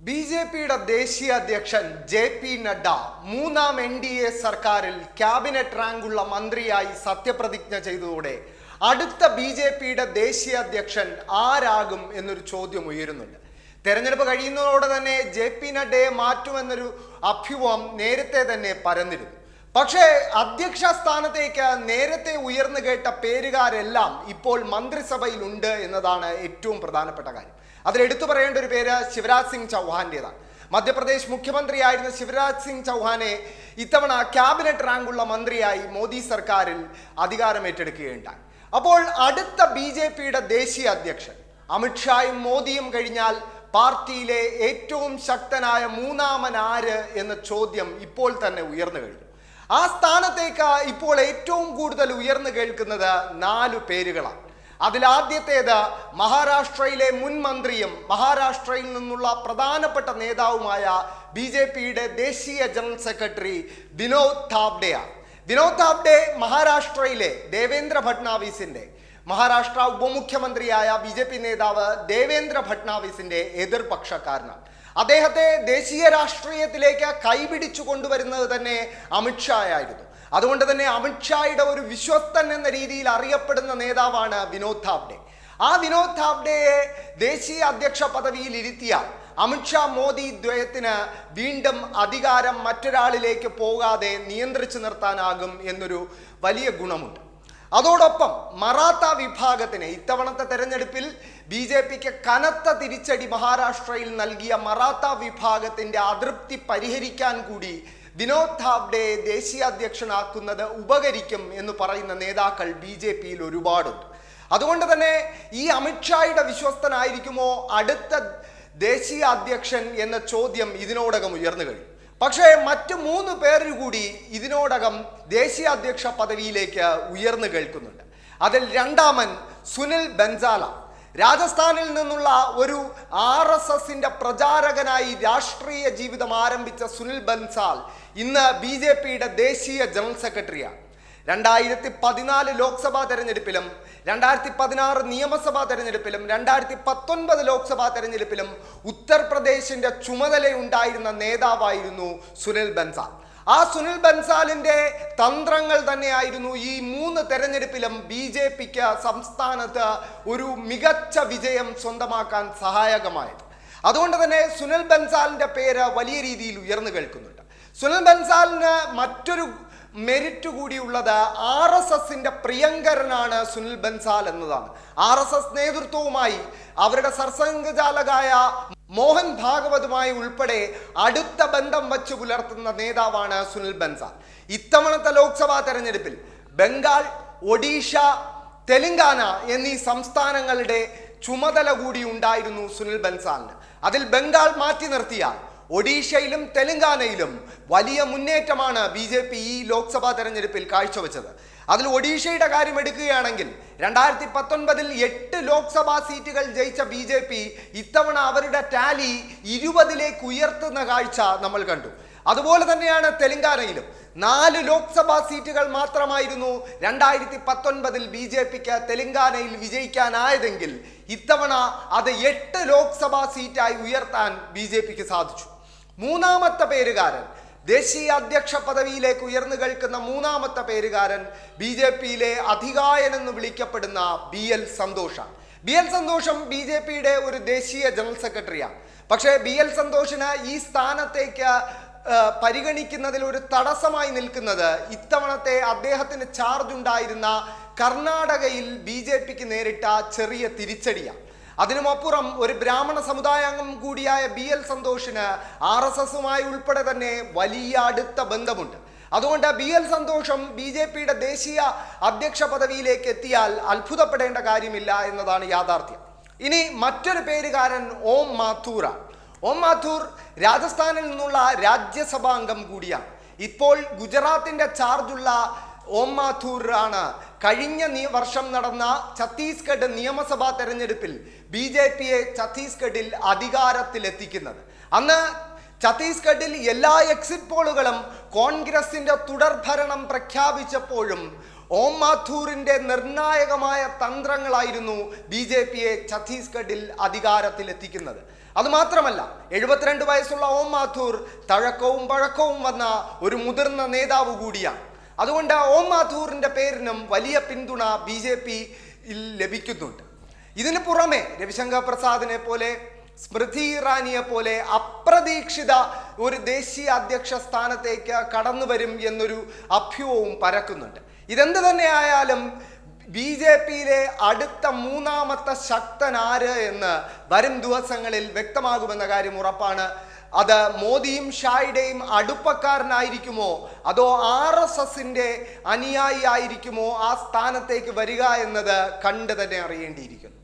ബി.ജെ.പിയുടെ ദേശീയ അധ്യക്ഷൻ ജെ.പി. നഡ്ഡ മൂന്നാം NDA സർക്കാരിൽ ക്യാബിനറ്റ് റാങ്കുള്ള മന്ത്രിയായി സത്യപ്രതിജ്ഞ ചെയ്തതോടെ അടുത്ത ബി.ജെ.പിയുടെ ദേശീയ അധ്യക്ഷൻ ആരാകും എന്നൊരു ചോദ്യം ഉയരുന്നുണ്ട്. തെരഞ്ഞെടുപ്പ് കഴിയുന്നതോടെ തന്നെ ജെ.പി. നഡ്ഡയെ മാറ്റുമെന്നൊരു അഭ്യൂഹം നേരത്തെ തന്നെ പരന്നിരുന്നു. പക്ഷേ അധ്യക്ഷ സ്ഥാനത്തേക്ക് നേരത്തെ ഉയർന്നു കേട്ട പേരുകാരെല്ലാം ഇപ്പോൾ മന്ത്രിസഭയിൽ ഉണ്ട് എന്നതാണ് ഏറ്റവും പ്രധാനപ്പെട്ട കാര്യം. അതിലെടുത്തു പറയേണ്ട ഒരു പേര് ശിവരാജ് സിംഗ് ചൗഹാന്റേതാണ്. മധ്യപ്രദേശ് മുഖ്യമന്ത്രിയായിരുന്ന ശിവരാജ് സിംഗ് ചൗഹാനെ ഇത്തവണ ക്യാബിനറ്റ് റാങ്കുള്ള മന്ത്രിയായി മോദി സർക്കാരിൽ അധികാരമേറ്റെടുക്കുകയുണ്ടായി. അപ്പോൾ അടുത്ത ബി.ജെ.പിയുടെ ദേശീയ അധ്യക്ഷൻ അമിത്ഷായും മോദിയും കഴിഞ്ഞാൽ പാർട്ടിയിലെ ഏറ്റവും ശക്തനായ മൂന്നാമൻ ആര് എന്ന ചോദ്യം ഇപ്പോൾ തന്നെ ഉയർന്നു കഴിഞ്ഞു. ആ സ്ഥാനത്തേക്ക് ഇപ്പോൾ ഏറ്റവും കൂടുതൽ ഉയർന്നു കേൾക്കുന്നത് 4 പേരുകളാണ്. അതിലാദ്യത്തേത് മഹാരാഷ്ട്രയിലെ മുൻ മന്ത്രിയും മഹാരാഷ്ട്രയിൽ നിന്നുള്ള പ്രധാനപ്പെട്ട നേതാവുമായ ബി.ജെ.പിയുടെ ദേശീയ ജനറൽ സെക്രട്ടറി വിനോദ് താവ്ഡെയാണ്. വിനോദ് താവ്ഡെ മഹാരാഷ്ട്രയിലെ ദേവേന്ദ്ര ഫഡ്നാവിസിന്റെ മഹാരാഷ്ട്ര ഉപമുഖ്യമന്ത്രിയായ ബി.ജെ.പി നേതാവ് ദേവേന്ദ്ര ഫഡ്നാവിസിന്റെ എതിർപക്ഷക്കാരനാണ്. അദ്ദേഹത്തെ ദേശീയ രാഷ്ട്രീയത്തിലേക്ക് കൈപിടിച്ചു കൊണ്ടുവരുന്നത് തന്നെ അമിത്ഷായായിരുന്നു. അതുകൊണ്ട് തന്നെ അമിത്ഷായുടെ ഒരു വിശ്വസ്തൻ എന്ന രീതിയിൽ അറിയപ്പെടുന്ന നേതാവാണ് വിനോദ് താവ്ഡെ. ആ വിനോദ് താവ്ഡെയെ ദേശീയ അധ്യക്ഷ പദവിയിൽ ഇരുത്തിയാൽ അമിത്ഷാ മോദി ദ്വയത്തിന് വീണ്ടും അധികാരം മറ്റൊരാളിലേക്ക് പോകാതെ നിയന്ത്രിച്ചു നിർത്താനാകും എന്നൊരു വലിയ ഗുണമുണ്ട്. അതോടൊപ്പം മറാത്ത വിഭാഗത്തിന് ഇത്തവണത്തെ തെരഞ്ഞെടുപ്പിൽ ബി.ജെ.പിക്ക് കനത്ത തിരിച്ചടി മഹാരാഷ്ട്രയിൽ നൽകിയ മറാത്ത വിഭാഗത്തിന്റെ അതൃപ്തി പരിഹരിക്കാൻ കൂടി വിനോദ് താവ്ഡെയെ ദേശീയ അധ്യക്ഷനാക്കുന്നത് ഉപകരിക്കും എന്ന് പറയുന്ന നേതാക്കൾ ബി.ജെ.പിയിൽ ഒരുപാടുണ്ട്. അതുകൊണ്ട് തന്നെ ഈ അമിത്ഷായുടെ വിശ്വസ്തനായിരിക്കുമോ അടുത്ത ദേശീയ അധ്യക്ഷൻ എന്ന ചോദ്യം ഇതിനോടകം ഉയർന്നു കഴിഞ്ഞു. പക്ഷേ മറ്റു 3 പേര് കൂടി ഇതിനോടകം ദേശീയ അധ്യക്ഷ പദവിയിലേക്ക് ഉയർന്നു കേൾക്കുന്നുണ്ട്. അതിൽ രണ്ടാമൻ സുനിൽ ബൻസാല. രാജസ്ഥാനിൽ നിന്നുള്ള ഒരു RSSന്റെ പ്രചാരകനായി രാഷ്ട്രീയ ജീവിതം ആരംഭിച്ച സുനിൽ ബൻസാൽ ഇന്ന് ബി.ജെ.പിയുടെ ദേശീയ ജനറൽ സെക്രട്ടറിയാണ്. 2014 ലോക്സഭാ തെരഞ്ഞെടുപ്പിലും 2016 നിയമസഭാ തെരഞ്ഞെടുപ്പിലും 2019 ലോക്സഭാ തെരഞ്ഞെടുപ്പിലും ഉത്തർപ്രദേശിന്റെ ചുമതലയുണ്ടായിരുന്ന നേതാവായിരുന്നു സുനിൽ ബൻസാൽ. ആ സുനിൽ ബൻസാലിന്റെ തന്ത്രങ്ങൾ തന്നെയായിരുന്നു ഈ 3 തെരഞ്ഞെടുപ്പിലും ബി.ജെ.പിക്ക് സംസ്ഥാനത്ത് ഒരു മികച്ച വിജയം സ്വന്തമാക്കാൻ സഹായകമായത്. അതുകൊണ്ട് തന്നെ സുനിൽ ബൻസാലിന്റെ പേര് വലിയ രീതിയിൽ ഉയർന്നു കേൾക്കുന്നുണ്ട്. സുനിൽ ബൻസാലിന് മറ്റൊരു മെരിറ്റ് കൂടിയുള്ളത് RSSന്റെ പ്രിയങ്കരനാണ് സുനിൽ ബൻസാൽ എന്നതാണ്. RSS നേതൃത്വവുമായി അവരുടെ സർസംഘചാലകായ മോഹൻ ഭാഗവതുമായി ഉൾപ്പെടെ അടുത്ത ബന്ധം വച്ചു പുലർത്തുന്ന നേതാവാണ് സുനിൽ ബൻസാൽ. ഇത്തവണത്തെ ലോക്സഭാ തെരഞ്ഞെടുപ്പിൽ ബംഗാൾ, ഒഡീഷ, തെലങ്കാന എന്നീ സംസ്ഥാനങ്ങളുടെ ചുമതല കൂടി ഉണ്ടായിരുന്നു സുനിൽ ബൻസാലിന്. അതിൽ ബംഗാൾ മാറ്റി നിർത്തിയാൽ ഒഡീഷയിലും തെലങ്കാനയിലും വലിയ മുന്നേറ്റമാണ് ബി.ജെ.പി ഈ ലോക്സഭാ തെരഞ്ഞെടുപ്പിൽ കാഴ്ചവെച്ചത്. അതിൽ ഒഡീഷയുടെ കാര്യം എടുക്കുകയാണെങ്കിൽ 2019 8 ലോക്സഭാ സീറ്റുകൾ ജയിച്ച ബി.ജെ.പി ഇത്തവണ അവരുടെ ടാലി 20ലേക്ക് ഉയർത്തുന്ന കാഴ്ച നമ്മൾ കണ്ടു. അതുപോലെ തന്നെയാണ് തെലങ്കാനയിലും 4 ലോക്സഭാ സീറ്റുകൾ മാത്രമായിരുന്നു 2019 ബി.ജെ.പിക്ക് തെലങ്കാനയിൽ വിജയിക്കാനായതെങ്കിൽ ഇത്തവണ അത് 8 ലോക്സഭാ സീറ്റായി ഉയർത്താൻ ബി.ജെ.പിക്ക് സാധിച്ചു. മൂന്നാമത്തെ പേരുകാരൻ ദേശീയ അധ്യക്ഷ പദവിയിലേക്ക് ഉയർന്നു കേൾക്കുന്ന മൂന്നാമത്തെ പേരുകാരൻ ബി.ജെ.പിയിലെ അധികായൻ എന്ന് വിളിക്കപ്പെടുന്ന BL സന്തോഷാണ്. BL സന്തോഷം ബി.ജെ.പിയുടെ ഒരു ദേശീയ ജനറൽ സെക്രട്ടറിയാണ്. പക്ഷേ BL സന്തോഷിന് ഈ സ്ഥാനത്തേക്ക് പരിഗണിക്കുന്നതിൽ ഒരു തടസ്സമായി നിൽക്കുന്നത് ഇത്തവണത്തെ അദ്ദേഹത്തിന് ചാർജ് ഉണ്ടായിരുന്ന കർണാടകയിൽ ബി.ജെ.പിക്ക് നേരിട്ട ചെറിയ തിരിച്ചടിയാണ്. അതിനുമപ്പുറം ഒരു ബ്രാഹ്മണ സമുദായാംഗം കൂടിയായ BL സന്തോഷിന് RSSുമായി ഉൾപ്പെടെ തന്നെ വലിയ അടുത്ത ബന്ധമുണ്ട്. അതുകൊണ്ട് BL സന്തോഷം ബി.ജെ.പിയുടെ ദേശീയ അധ്യക്ഷ പദവിയിലേക്ക് എത്തിയാൽ അത്ഭുതപ്പെടേണ്ട കാര്യമില്ല എന്നതാണ് യാഥാർത്ഥ്യം. ഇനി മറ്റൊരു പേരുകാരൻ ഓം മാഥൂറാണ്. ഓം മാഥൂർ രാജസ്ഥാനിൽ നിന്നുള്ള രാജ്യസഭാംഗം കൂടിയാണ്. ഇപ്പോൾ ഗുജറാത്തിന്റെ ചാർജുള്ള ഓം മാഥൂർ ആണ് കഴിഞ്ഞ വർഷം നടന്ന ഛത്തീസ്ഗഡ് നിയമസഭാ തെരഞ്ഞെടുപ്പിൽ ബി.ജെ.പിയെ ഛത്തീസ്ഗഡിൽ അധികാരത്തിലെത്തിക്കുന്നത്. അന്ന് ഛത്തീസ്ഗഡിൽ എല്ലാ എക്സിറ്റ് പോളുകളും കോൺഗ്രസിന്റെ തുടർഭരണം പ്രഖ്യാപിച്ചപ്പോഴും ഓം മാഥൂറിന്റെ നിർണായകമായ തന്ത്രങ്ങളായിരുന്നു ബി.ജെ.പിയെ ഛത്തീസ്ഗഡിൽ അധികാരത്തിലെത്തിക്കുന്നത്. അതുമാത്രമല്ല 72 വയസ്സുള്ള ഓം മാഥൂർ തഴക്കവും പഴക്കവും വന്ന ഒരു മുതിർന്ന നേതാവ് കൂടിയാണ്. അതുകൊണ്ട് ഓം മാഥൂറിന്റെ പേരിനും വലിയ പിന്തുണ BJP-യിൽ ലഭിക്കുന്നുണ്ട്. ഇതിന് പുറമെ രവിശങ്കർ പ്രസാദിനെ പോലെ സ്മൃതി ഇറാനിയെ പോലെ അപ്രതീക്ഷിത ഒരു ദേശീയ അധ്യക്ഷ സ്ഥാനത്തേക്ക് കടന്നു വരും എന്നൊരു അഭ്യൂഹവും പരക്കുന്നുണ്ട്. ഇതെന്ത് തന്നെ ആയാലും BJP-യിലെ അടുത്ത മൂന്നാമത്തെ ശക്തൻ ആര് എന്ന് വരും ദിവസങ്ങളിൽ വ്യക്തമാകുമെന്ന കാര്യം ഉറപ്പാണ്. അത് മോദിയും ഷായുടെയും അടുപ്പക്കാരനായിരിക്കുമോ അതോ RSSന്റെ അനുയായി ആയിരിക്കുമോ ആ സ്ഥാനത്തേക്ക് വരിക എന്നത് കണ്ടു തന്നെ അറിയേണ്ടിയിരിക്കുന്നു.